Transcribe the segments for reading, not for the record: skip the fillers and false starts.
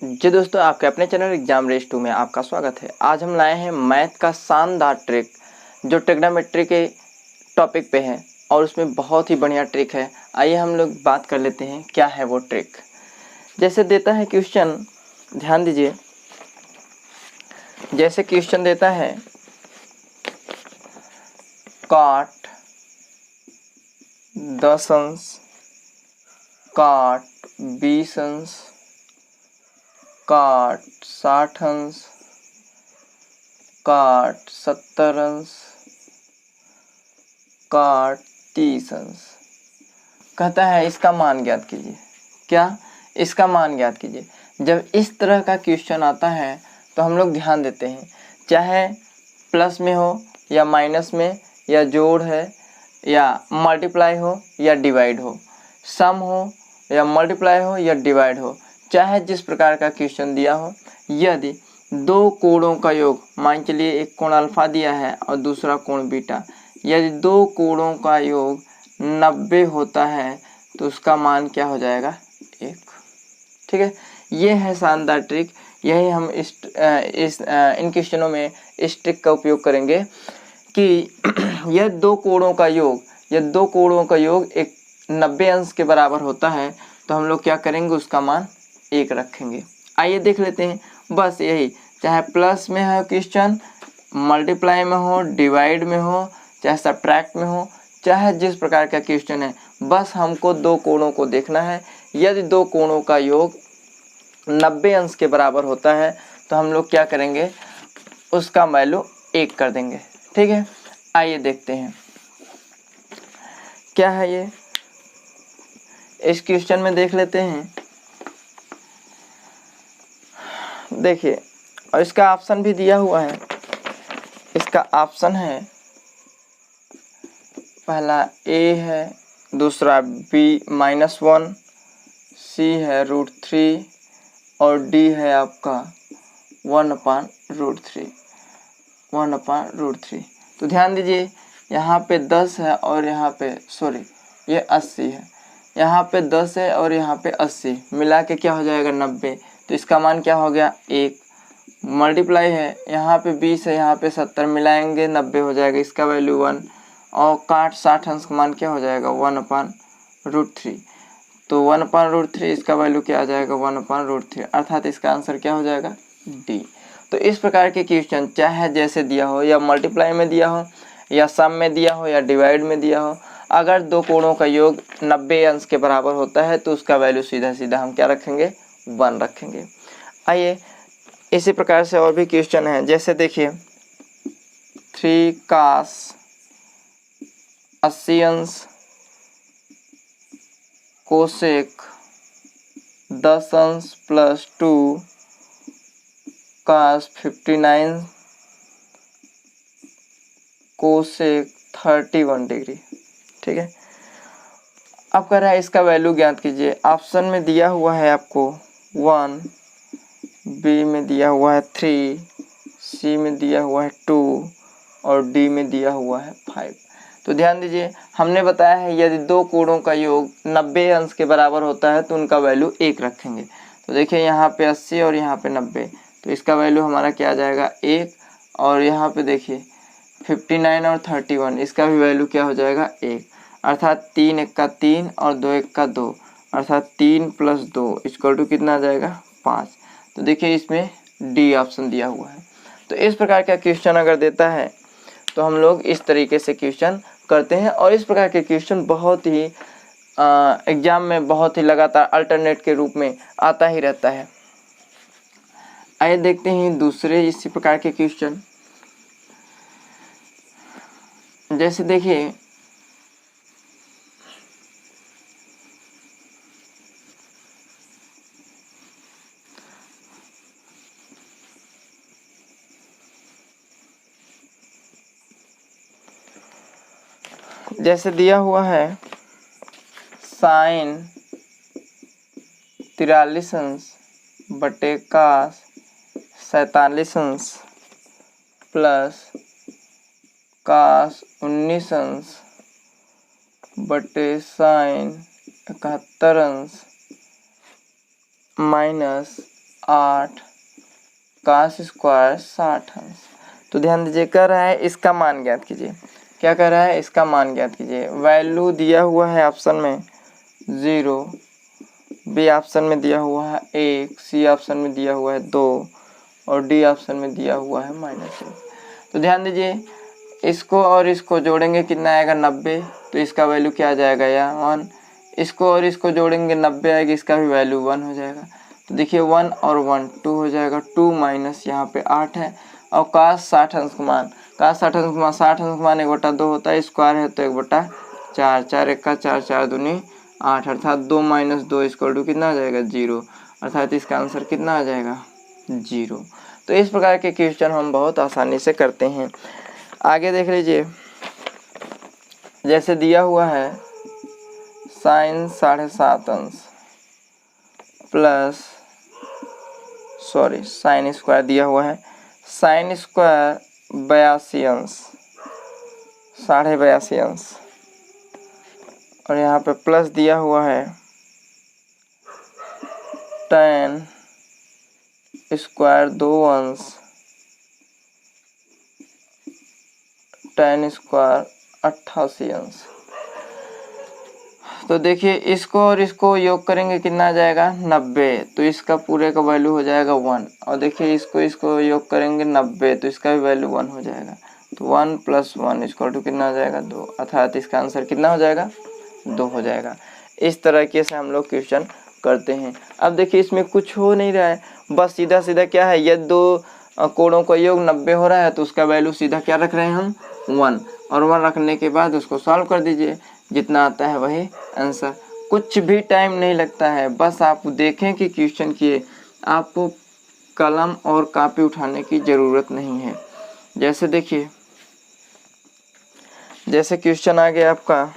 जी दोस्तों, आपके अपने चैनल एग्जाम रेस 2 में आपका स्वागत है। आज हम लाए हैं मैथ का शानदार ट्रिक जो ट्रिग्नोमेट्री के टॉपिक पे है और उसमें बहुत ही बढ़िया ट्रिक है। आइए हम लोग बात कर लेते हैं क्या है वो ट्रिक। जैसे देता है क्वेश्चन, ध्यान दीजिए। जैसे क्वेश्चन देता है काट 10 अंश, काट 20 अंश, काट 60 अंश, काट 70 अंश, काट 30 अंश। कहता है इसका मान ज्ञात कीजिए। क्या? इसका मान ज्ञात कीजिए। जब इस तरह का क्वेश्चन आता है तो हम लोग ध्यान देते हैं, चाहे प्लस में हो या माइनस में, या जोड़ है या मल्टीप्लाई हो या डिवाइड हो, सम हो या मल्टीप्लाई हो या डिवाइड हो, चाहे जिस प्रकार का क्वेश्चन दिया हो, यदि दो कोणों का योग, मान के लिए एक कोण अल्फा दिया है और दूसरा कोण बीटा, यदि दो कोणों का योग 90 होता है तो उसका मान क्या हो जाएगा? 1। ठीक है, ये है शानदार ट्रिक। यही हम इन क्वेश्चनों में इस ट्रिक का उपयोग करेंगे कि यह दो कोणों का योग एक 90 अंश के बराबर होता है तो हम लोग क्या करेंगे? उसका मान 1 रखेंगे। आइए देख लेते हैं। बस यही, चाहे प्लस में है क्वेश्चन, मल्टीप्लाई में हो, डिवाइड में हो, चाहे सब्ट्रैक्ट में हो, चाहे जिस प्रकार का क्वेश्चन है, बस हमको दो कोणों को देखना है। यदि दो कोणों का योग 90 अंश के बराबर होता है तो हम लोग क्या करेंगे? उसका वैल्यू 1 कर देंगे। ठीक है, आइए देखते हैं क्या है ये। इस क्वेश्चन में देख लेते हैं। देखिए, और इसका ऑप्शन भी दिया हुआ है। इसका ऑप्शन है, पहला a है, दूसरा b -1, c है √3 और d है आपका 1/√3। तो ध्यान दीजिए, यहाँ पे 10 है और यहाँ पे ये 80 है। यहाँ पे 10 है और यहाँ पे 80, मिला के क्या हो जाएगा? 90। तो इसका मान क्या हो गया? 1। मल्टीप्लाई है, यहाँ पे 20 है, यहाँ पे 70, मिलाएंगे 90 हो जाएगा, इसका वैल्यू 1। और काट 60 अंश का मान क्या हो जाएगा? 1/√3। तो 1/√3 इसका वैल्यू क्या आ जाएगा? 1/√3, अर्थात इसका आंसर क्या हो जाएगा? डी। तो इस प्रकार के क्वेश्चन चाहे जैसे दिया हो, या मल्टीप्लाई में दिया हो, या सम में दिया हो, या डिवाइड में दिया हो, अगर दो कोणों का योग 90 अंश के बराबर होता है तो उसका वैल्यू सीधा सीधा हम क्या रखेंगे? 1 रखेंगे। आइए इसी प्रकार से और भी क्वेश्चन है। जैसे देखिए 3 cos 80 अंश, कोसेक 10 अंश प्लस 2 cos 59 कोसेक 31 डिग्री। ठीक है, अब कह रहा है इसका वैल्यू ज्ञात कीजिए। ऑप्शन में दिया हुआ है आपको 1, बी में दिया हुआ है 3, सी में दिया हुआ है 2 और डी में दिया हुआ है 5। तो ध्यान दीजिए, हमने बताया है यदि दो कोणों का योग 90 अंश के बराबर होता है तो उनका वैल्यू 1 रखेंगे। तो देखिए यहाँ पे 80 और यहाँ पे 90, तो इसका वैल्यू हमारा क्या आ जाएगा? 1। और यहाँ पे देखिए 59 और 31, इसका भी वैल्यू क्या हो जाएगा? 1। अर्थात 3 1 का 3 और 2 1 का 2, अर्थात 3 + 2 = कितना आ जाएगा? 5। तो देखिए इसमें डी ऑप्शन दिया हुआ है। तो इस प्रकार का क्वेश्चन अगर देता है तो हम लोग इस तरीके से क्वेश्चन करते हैं, और इस प्रकार के क्वेश्चन बहुत ही एग्जाम में बहुत ही लगातार अल्टरनेट के रूप में आता ही रहता है। आइए देखते हैं दूसरे इसी प्रकार के क्वेश्चन। जैसे देखिए जैसे दिया हुआ है साइन 43 अंश बटे कास 47 अंश प्लस कास 19 अंश बटे साइन 71 अंश माइनस 8 cos स्क्वायर 60 अंश। तो ध्यान दीजिए, कह रहा है इसका मान ज्ञात कीजिए। क्या कह रहा है? इसका मान ज्ञात कीजिए। वैल्यू दिया हुआ है ऑप्शन में 0, बी ऑप्शन में दिया हुआ है 1, सी ऑप्शन में दिया हुआ है 2 और डी ऑप्शन में दिया हुआ है -1। तो ध्यान दीजिए, इसको और इसको जोड़ेंगे कितना आएगा? 90। तो इसका वैल्यू क्या आ जाएगा? यहाँ 1। इसको और इसको जोड़ेंगे 90 आएगी, इसका भी वैल्यू 1 हो जाएगा। तो देखिए 1 और 1 2 हो जाएगा। 2 माइनस यहाँ पे 8 है और cos 60 अंश का मान, cos 60 अंश का मान 60 अंश का मान 1/2 होता है, स्क्वायर है तो 1/4, 4 1 का 4, 4 दूनी 8, अर्थात 2 माइनस 2 इक्वल टू कितना आ जाएगा? 0, अर्थात इसका आंसर कितना आ जाएगा? 0। तो इस प्रकार के क्वेश्चन हम बहुत आसानी से करते हैं। आगे देख लीजिए, जैसे दिया हुआ है साइन 7.5 अंश प्लस साइन स्क्वायर दिया हुआ है, साइन स्क्वायर 82 अंश, 82.5 अंश, और यहाँ पे प्लस दिया हुआ है tan स्क्वायर 2 अंश, tan स्क्वायर 88 अंश। तो देखिए, इसको और इसको योग करेंगे कितना आ जाएगा? 90। तो इसका पूरे का वैल्यू हो जाएगा 1। और देखिए इसको योग करेंगे 90, तो इसका भी वैल्यू 1 हो जाएगा। तो 1 + 1 इक्वल टू कितना आ जाएगा? 2, अर्थात इसका आंसर कितना हो जाएगा? 2 हो जाएगा। इस तरीके से हम लोग क्वेश्चन करते हैं। अब देखिए, इसमें कुछ हो नहीं रहा है, बस सीधा सीधा क्या है, यदि दो कोणों का योग 90 हो रहा है तो उसका वैल्यू सीधा क्या रख रहे हैं हम? 1, और 1 रखने के बाद उसको सॉल्व कर दीजिए, जितना आता है वही आंसर। कुछ भी टाइम नहीं लगता है, बस आप देखें कि क्वेश्चन किए, आपको कलम और कॉपी उठाने की ज़रूरत नहीं है। जैसे देखिए, जैसे क्वेश्चन आ गया आपका,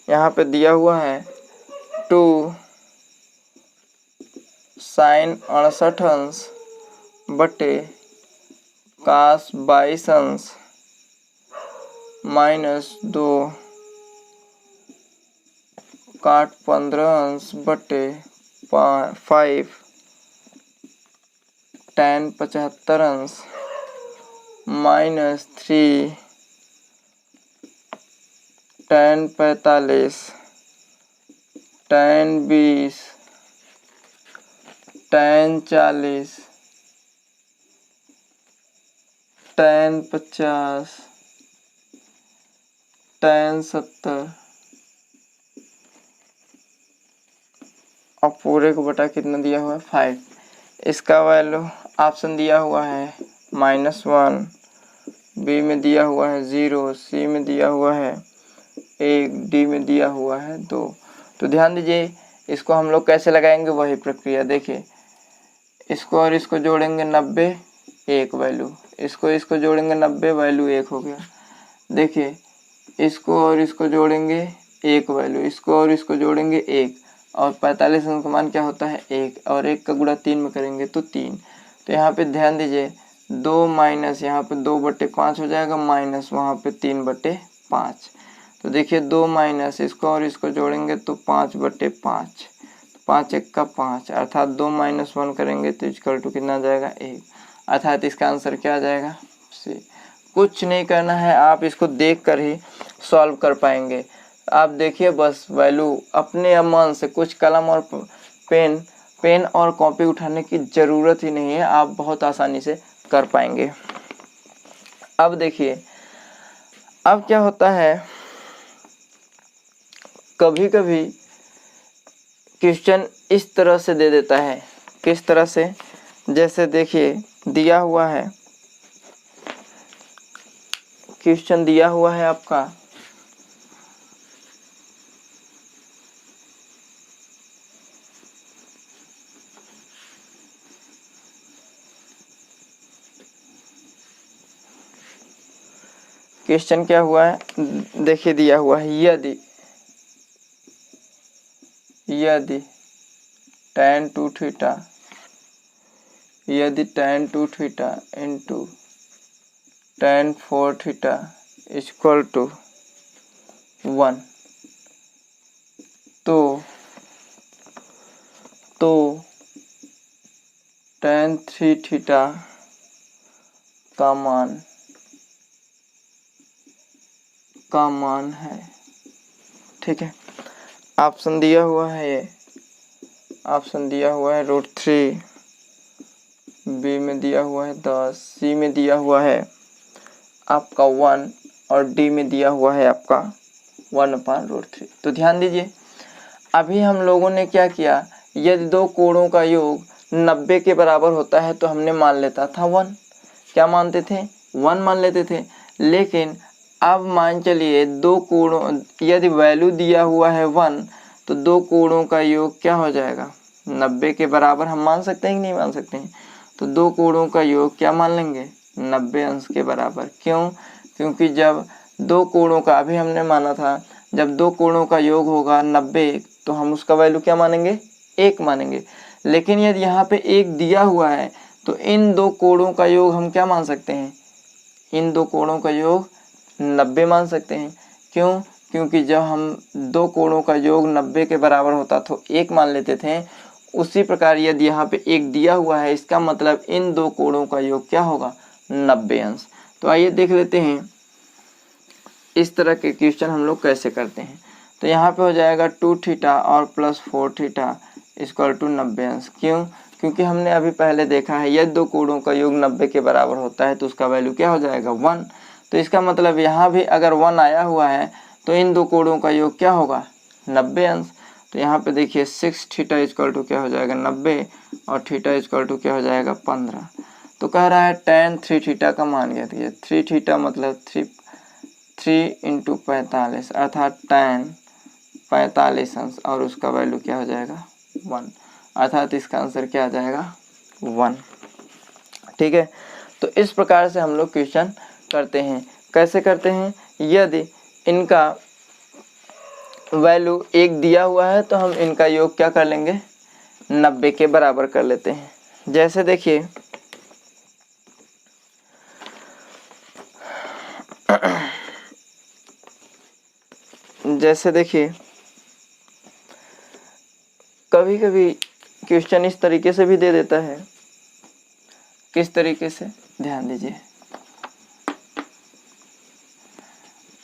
यहाँ पे दिया हुआ है 2 साइन 68 अंश बटे cos 22 अंश -2 cot 15 अंश बटे 5 tan 75 अंश -3 tan 45 tan 20 tan 40 tan 50 tan 70 और पूरे को बटा कितना दिया हुआ है? 5। इसका वैल्यू ऑप्शन दिया हुआ है -1, बी में दिया हुआ है 0, सी में दिया हुआ है 1, डी में दिया हुआ है 2। तो ध्यान दीजिए, इसको हम लोग कैसे लगाएंगे? वही प्रक्रिया। देखिए, इसको और इसको जोड़ेंगे 90, 1 वैल्यू, इसको जोड़ेंगे 90, वैल्यू 1 हो गया। देखिए, इसको और इसको जोड़ेंगे 1 वैल्यू, इसको और इसको जोड़ेंगे 1, और 45 अंश का मान क्या होता है? 1, और 1 का गुणा 3 में करेंगे तो 3। तो यहाँ पे ध्यान दीजिए, 2 माइनस यहाँ पे 2/5 हो जाएगा, माइनस वहाँ पे 3/5। तो देखिए 2 माइनस इसको और इसको जोड़ेंगे तो 5/5, 5 1 का 5, अर्थात 2 - 1 करेंगे तो इक्वल टू कितना आ जाएगा? 1, अर्थात इसका आंसर क्या आ जाएगा? सी। कुछ नहीं करना है, आप इसको देख कर ही सॉल्व कर पाएंगे। आप देखिए, बस वैल्यू अपने मन से, कुछ कलम और पेन और कॉपी उठाने की ज़रूरत ही नहीं है, आप बहुत आसानी से कर पाएंगे। अब देखिए, अब क्या होता है, कभी कभी क्वेश्चन इस तरह से दे देता है। किस तरह से? जैसे देखिए, दिया हुआ है क्वेश्चन, दिया हुआ है आपका क्वेश्चन क्या हुआ है, देखिए दिया हुआ है, यदि tan 2 थीटा, यदि tan 2 theta into tan 4 theta equal to 1, तो tan 3 थीटा का मान है। ठीक है, ऑप्शन दिया हुआ है, ये ऑप्शन दिया हुआ है √3, बी में दिया हुआ है 10, सी में दिया हुआ है आपका 1 और डी में दिया हुआ है आपका 1/√3। तो ध्यान दीजिए, अभी हम लोगों ने क्या किया, यदि दो कोणों का योग 90 के बराबर होता है तो हमने मान लेता था 1, क्या मानते थे, 1 मान लेते थे। लेकिन अब मान चलिए दो कोणों, यदि वैल्यू दिया हुआ है 1 तो दो कोणों का योग क्या हो जाएगा, 90 के बराबर हम मान सकते हैं कि नहीं मान सकते हैं। तो दो कोणों का योग क्या मान लेंगे, 90 अंश के बराबर। क्यों, क्योंकि जब दो कोणों का, अभी हमने माना था जब दो कोणों का योग होगा 90 तो हम उसका वैल्यू क्या मानेंगे, 1 मानेंगे। लेकिन यदि यहाँ पे 1 दिया हुआ है तो इन दो कोणों का योग हम क्या मान सकते हैं, इन दो कोणों का योग 90 मान सकते हैं। क्यों, क्योंकि जब हम दो कोणों का योग 90 के बराबर होता तो 1 मान लेते थे। उसी प्रकार यदि यहाँ पे 1 दिया हुआ है, इसका मतलब इन दो कोणों का योग क्या होगा, 90 अंश। तो आइए देख लेते हैं इस तरह के क्वेश्चन हम लोग कैसे करते हैं। तो यहाँ पे हो जाएगा 2 थीटा और प्लस 4 थीटा इक्वल टू 90 अंश। क्यों, क्योंकि हमने अभी पहले देखा है यदि दो कोणों का योग 90 के बराबर होता है तो उसका वैल्यू क्या हो जाएगा, 1। तो इसका मतलब यहाँ भी अगर 1 आया हुआ है तो इन दो कोणों का योग क्या होगा, 90 अंश। तो यहाँ पे देखिए 6 थीटा इक्वल टू क्या हो जाएगा 90 और थीटा इक्वल टू क्या हो जाएगा 15। तो कह रहा है tan 3 थीटा का मान ज्ञात कीजिए। 3 थीटा मतलब 3 × 45 अर्थात tan 45 अंश और उसका वैल्यू क्या हो जाएगा 1, अर्थात इसका आंसर क्या आ जाएगा 1। ठीक है, तो इस प्रकार से हम लोग क्वेश्चन करते हैं। कैसे करते हैं, यदि इनका वैल्यू 1 दिया हुआ है तो हम इनका योग क्या कर लेंगे, 90 के बराबर कर लेते हैं। जैसे देखिए कभी कभी क्वेश्चन इस तरीके से भी दे देता है। किस तरीके से, ध्यान दीजिए।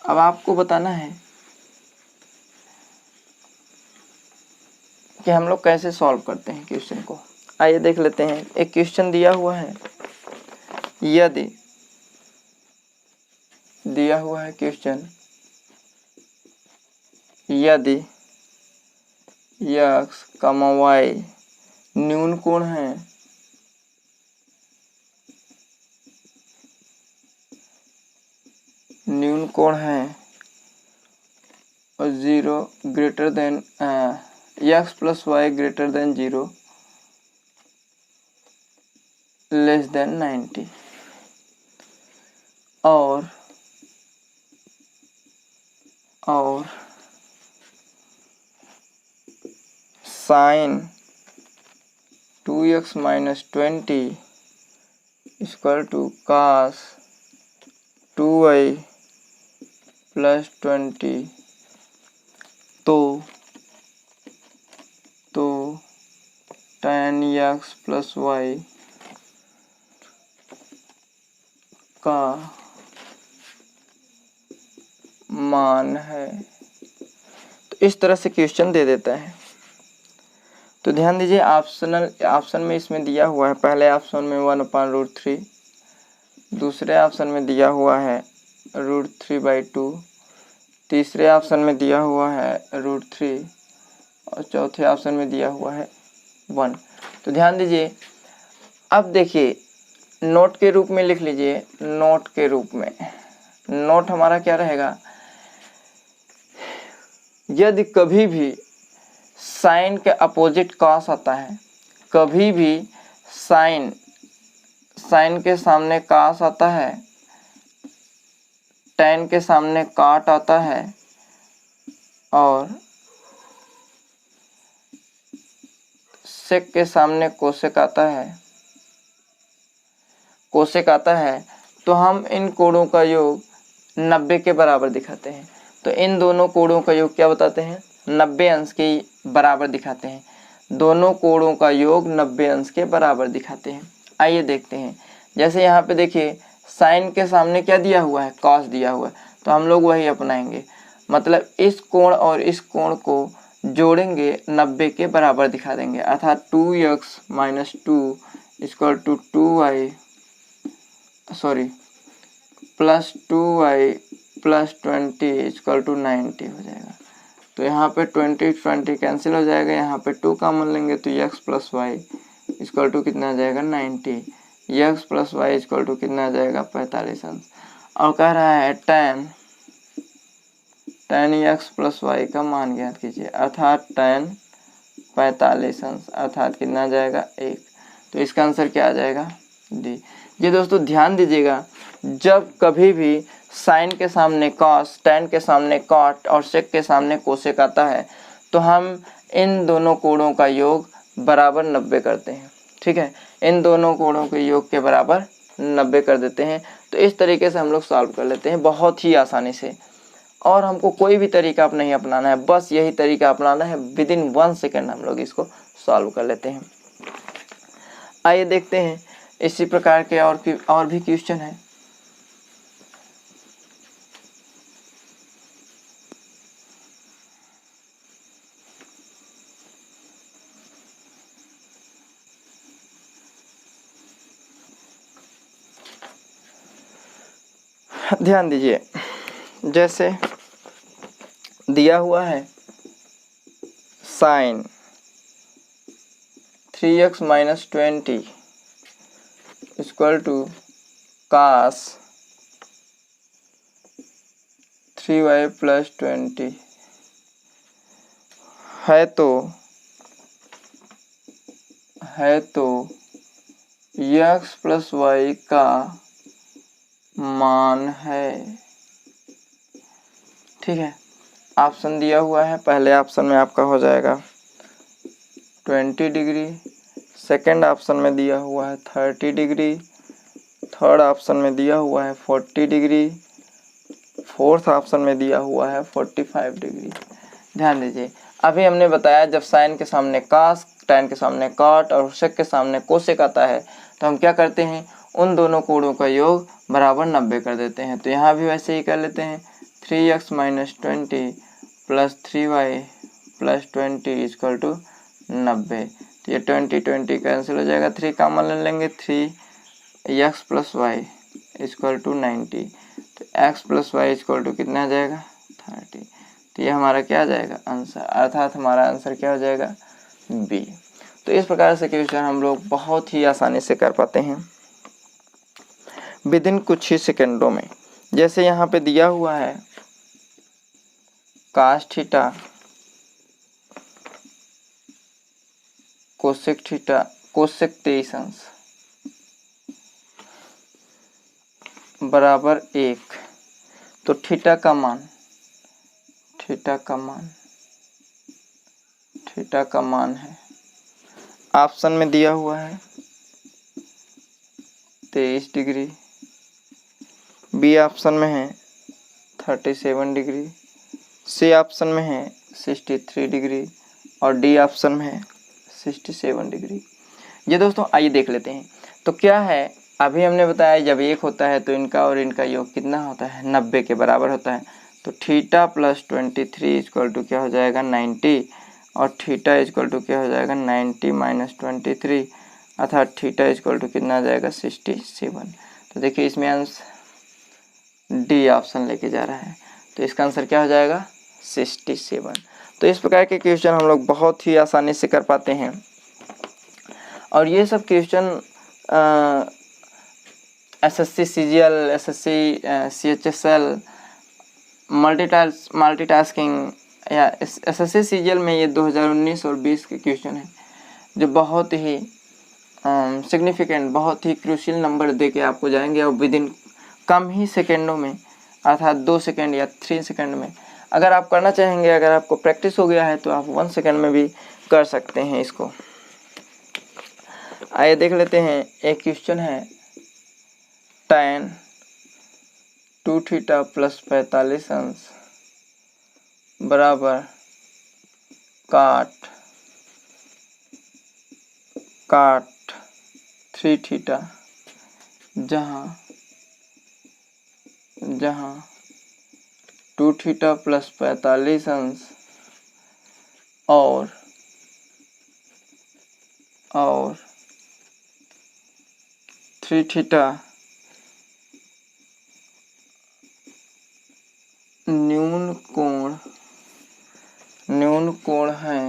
अब आपको बताना है कि हम लोग कैसे सॉल्व करते हैं क्वेश्चन को। आइए देख लेते हैं। एक क्वेश्चन दिया हुआ है, यदि दिया हुआ है क्वेश्चन, यदि x, y न्यून कोण है, न्यून कोण है और 0 greater than x + y greater than 0 less than 90 और sin 2x - 20 equal to cos 2y + 20 तो tan x + y का मान है। तो इस तरह से क्वेश्चन दे देता है। तो ध्यान दीजिए, ऑप्शन में इसमें दिया हुआ है, पहले ऑप्शन में 1/√3, दूसरे ऑप्शन में दिया हुआ है √3/2, तीसरे ऑप्शन में दिया हुआ है √3 और चौथे ऑप्शन में दिया हुआ है 1। तो ध्यान दीजिए, अब देखिए नोट के रूप में लिख लीजिए। नोट के रूप में, नोट हमारा क्या रहेगा, यदि कभी भी साइन के अपोजिट कॉस आता है, कभी भी साइन के सामने कॉस आता है, tan के सामने काट आता है और सेक के सामने कोसेक आता है, तो हम इन कोणों का योग 90 के बराबर दिखाते हैं। तो इन दोनों कोणों का योग क्या बताते हैं, 90 अंश के बराबर दिखाते हैं। दोनों कोणों का योग 90 अंश के बराबर दिखाते हैं। आइए देखते हैं। जैसे यहाँ पे देखिए साइन के सामने क्या दिया हुआ है, कॉस दिया हुआ है, तो हम लोग वही अपनाएंगे। मतलब इस कोण और इस कोण को जोड़ेंगे 90 के बराबर दिखा देंगे, अर्थात 2x minus 2 equal to 2y plus 2y plus 20 equal to 90 हो जाएगा। तो यहाँ पे 20 कैंसिल हो जाएगा, यहाँ पे 2 कॉमन लेंगे तो x plus y equal to कितना आ जाएगा 90। x plus y equal to कितना आ जाएगा 45 अंश। और कह रहा है tan x प्लस वाई का मान ज्ञात कीजिए, अर्थात tan 45 अंश, अर्थात कितना आ जाएगा 1। तो इसका आंसर क्या आ जाएगा डी। ये दोस्तों ध्यान दीजिएगा, जब कभी भी साइन के सामने कॉस, tan के सामने कॉट और सेक के सामने कोसेक आता है तो हम इन दोनों कोणों का योग बराबर 90 करते हैं। ठीक है, इन दोनों कोणों के योग के बराबर 90 कर देते हैं। तो इस तरीके से हम लोग सॉल्व कर लेते हैं बहुत ही आसानी से। और हमको कोई भी तरीका आप नहीं अपनाना है, बस यही तरीका अपनाना है, विदिन 1 सेकेंड हम लोग इसको सॉल्व कर लेते हैं। आइए देखते हैं इसी प्रकार के और भी क्वेश्चन है। ध्यान दीजिए, जैसे दिया हुआ है sine 3x minus 20 equal to cos 3y plus 20 है तो x प्लस वाई का मान है। ठीक है, ऑप्शन दिया हुआ है, पहले ऑप्शन में आपका हो जाएगा 20 डिग्री, सेकंड ऑप्शन में दिया हुआ है 30 डिग्री, थर्ड ऑप्शन में दिया हुआ है 40 डिग्री, फोर्थ ऑप्शन में दिया हुआ है 45 डिग्री। ध्यान दीजिए, अभी हमने बताया जब साइन के सामने कास, tan के सामने कॉट और सेक के सामने कोसेक आता है तो हम क्या करते हैं, उन दोनों कोणों का योग बराबर 90 कर देते हैं। तो यहाँ भी वैसे ही कर लेते हैं, 3x minus 20 plus 3y plus 20 equal to 90। तो ये 20 कैंसिल हो जाएगा, 3 कॉमन ले लेंगे, 3x plus y equal to 90। तो x plus y equal to कितना आ जाएगा 30। तो ये हमारा क्या आ जाएगा आंसर, अर्थात हमारा आंसर क्या हो जाएगा बी। तो इस प्रकार से क्वेश्चन हम लोग बहुत ही आसानी से कर पाते हैं विदिन कुछ ही सेकंडों में। जैसे यहाँ पे दिया हुआ है कास थीटा कोसेक 23 अंश बराबर 1, तो थीटा का मान है, ऑप्शन में दिया हुआ है 23 डिग्री, बी ऑप्शन में है 37 डिग्री, सी ऑप्शन में है 63 डिग्री और डी ऑप्शन में है 67 डिग्री। ये दोस्तों आइए देख लेते हैं। तो क्या है, अभी हमने बताया जब 1 होता है तो इनका और इनका योग कितना होता है 90 के बराबर होता है। तो थीटा प्लस 23 इक्वल टू क्या हो जाएगा 90 और थीटा इक्वल टू क्या हो जाएगा 90 माइनस 23, अर्थात थीटा इक्वल टू कितना आ जाएगा 67। तो देखिए इसमें आंसर डी ऑप्शन लेके जा रहा है, तो इसका आंसर क्या हो जाएगा 67। तो इस प्रकार के क्वेश्चन हम लोग बहुत ही आसानी से कर पाते हैं। और ये सब question SSC CGL, SSC CHSL, multitasking या एसएससी सीजीएल में ये 2019 और 20 के क्वेश्चन हैं जो बहुत ही सिग्निफिकेंट, बहुत ही क्रूशियल नंबर दे के आपको जाएंगे और विदिन कम ही सेकेंडों में, अर्थात 2 सेकेंड या 3 सेकेंड में अगर आप करना चाहेंगे, अगर आपको प्रैक्टिस हो गया है तो आप 1 सेकेंड में भी कर सकते हैं इसको। आइए देख लेते हैं, एक क्वेश्चन है tan 2 थीटा प्लस 45 अंश बराबर काट काट 3 थीटा, जहाँ 2 थीटा प्लस 45 अंश और 3 थीटा न्यून कोण है,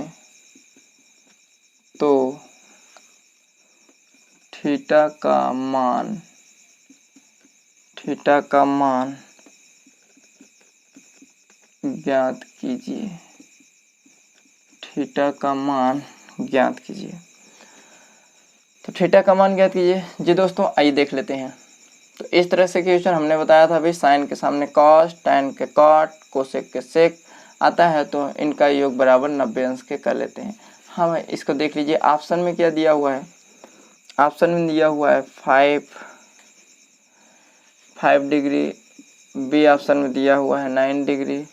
तो थीटा का मान ज्ञात कीजिए। थीटा का मान ज्ञात कीजिए। तो थीटा का मान ज्ञात कीजिए जी दोस्तों, आइए देख लेते हैं। तो इस तरह से क्वेश्चन हमने बताया था भाई, साइन के सामने कॉस, tan के कॉट, कोसेक के सेक आता है तो इनका योग बराबर 90 अंश के कर लेते हैं। हाँ भाई, इसको देख लीजिए, ऑप्शन में क्या दिया हुआ है। ऑप्शन में दिया हुआ है 5 डिग्री, बी ऑप्शन में दिया हुआ है 9 डिग्री,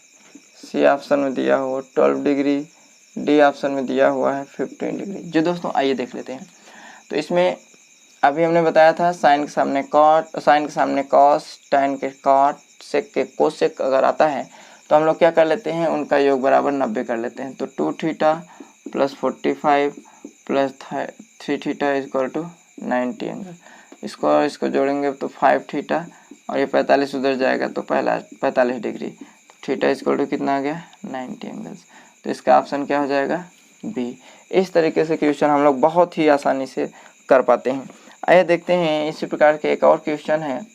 सी ऑप्शन में दिया हुआ 12 डिग्री, डी ऑप्शन में दिया हुआ है 15 डिग्री। जो दोस्तों आइए देख लेते हैं। तो इसमें अभी हमने बताया था साइन के सामने कॉट, साइन के सामने कॉस, tan के कॉट, सेक के कोसेक अगर आता है तो हम लोग क्या कर लेते हैं, उनका योग बराबर 90 कर लेते हैं। तो 2 theta plus 45 plus 3 theta equal to 90 angle. इसको जोड़ेंगे तो 5 थीटा और ये 45 उधर जाएगा तो पहला 45 डिग्री, थीटा इक्वल टू कितना आ गया 90 एंगल्स। तो इसका ऑप्शन क्या हो जाएगा बी। इस तरीके से क्वेश्चन हम लोग बहुत ही आसानी से कर पाते हैं। आइए देखते हैं इसी प्रकार के एक और क्वेश्चन है।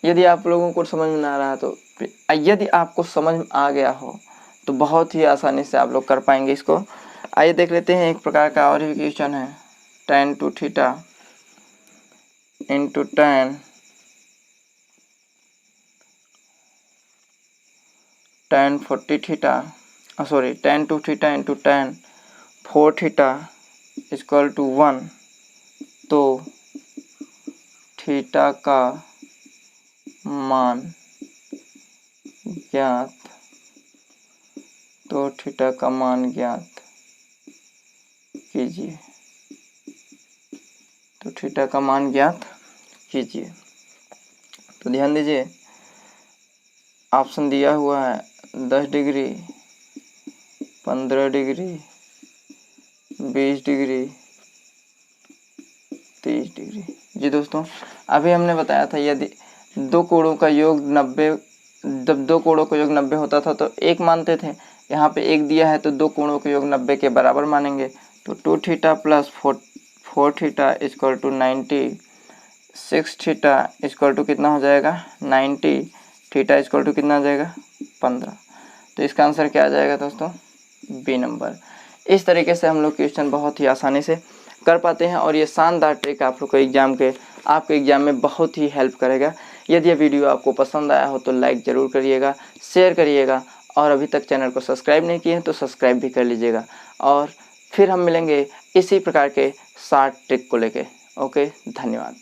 यदि आप लोगों को समझ में ना आ रहा तो, यदि आपको समझ में आ गया हो तो बहुत ही आसानी से आप लोग कर पाएंगे इसको। आइए देख लेते हैं, एक प्रकार का और ही क्वेश्चन है। tan 2 theta into tan 40 theta, sorry tan 2 theta into tan 4 theta equal to 1, तो थीटा का मान ज्ञात, कीजिए। तो थीटा का मान ज्ञात कीजिए। तो ध्यान दीजिए, ऑप्शन दिया हुआ है 10 डिग्री, 15 डिग्री, 20 डिग्री, 30 डिग्री। जी दोस्तों, अभी हमने बताया था यदि दो कोणों का योग 90, जब दो कोणों का योग 90 होता था तो एक मानते थे। यहाँ पे एक दिया है तो दो कोणों का योग 90 के बराबर मानेंगे। तो 2 theta plus 4 theta equal to 90, 6 theta equal to कितना हो जाएगा 90, थीटा इक्वल टू कितना आ जाएगा 15। तो इसका आंसर क्या आ जाएगा दोस्तों बी नंबर। इस तरीके से हम लोग क्वेश्चन बहुत ही आसानी से कर पाते हैं और ये शानदार ट्रिक आप लोग को आपके एग्जाम में बहुत ही हेल्प करेगा। यदि ये वीडियो आपको पसंद आया हो तो लाइक ज़रूर करिएगा, शेयर करिएगा और अभी तक चैनल को सब्सक्राइब नहीं किए हैं तो सब्सक्राइब भी कर लीजिएगा। और फिर हम मिलेंगे इसी प्रकार के 60 ट्रिक को लेके। ओके, धन्यवाद।